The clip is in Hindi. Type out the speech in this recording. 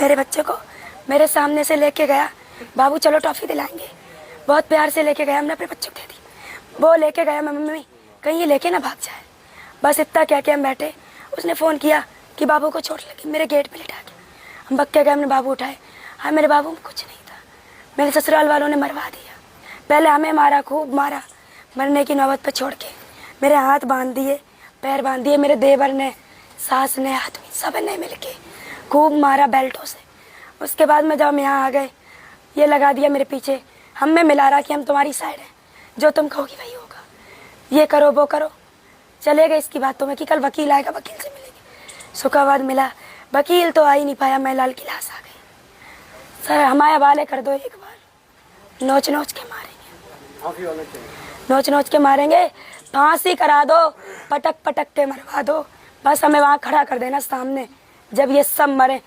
मेरे बच्चे को मेरे सामने से लेके गया, बाबू चलो टॉफ़ी दिलाएंगे, बहुत प्यार से लेके गया, हमने अपने बच्चों को दे दी। वो लेके गया, मम्मी कहीं ये लेके ना भाग जाए, बस इतना कह के हम बैठे। उसने फ़ोन किया कि बाबू को चोट लगी, मेरे गेट पे लिटा के हम बक्के गए, हमने बाबू उठाए। हाँ, मेरे बाबू में कुछ नहीं था, मेरे ससुराल वालों ने मरवा दिया। पहले हमें मारा, खूब मारा, मरने की नौबत पर छोड़ के मेरे हाथ बांध दिए, पैर बांध दिए। मेरे देवर ने, सास ने, आदमी सब ने मिल के खूब मारा बेल्टों से। उसके बाद में जब हम यहाँ आ गए, ये लगा दिया मेरे पीछे, हमें मिला रहा कि हम तुम्हारी साइड हैं, जो तुम कहोगी वही होगा, ये करो वो करो। चले गए इसकी बातों में कि कल वकील आएगा, वकील से मिलेंगे। शुक्रवार मिला, वकील तो आ ही नहीं पाया, मैं लाल की लाश आ गई। सर हमारे हवाले कर दो, एक बार नोच नोच के मारेंगे, नोच नोच के मारेंगे, फांसी करा दो, पटक पटक के मरवा दो, बस हमें वहाँ खड़ा कर देना सामने, जब ये सब मरे।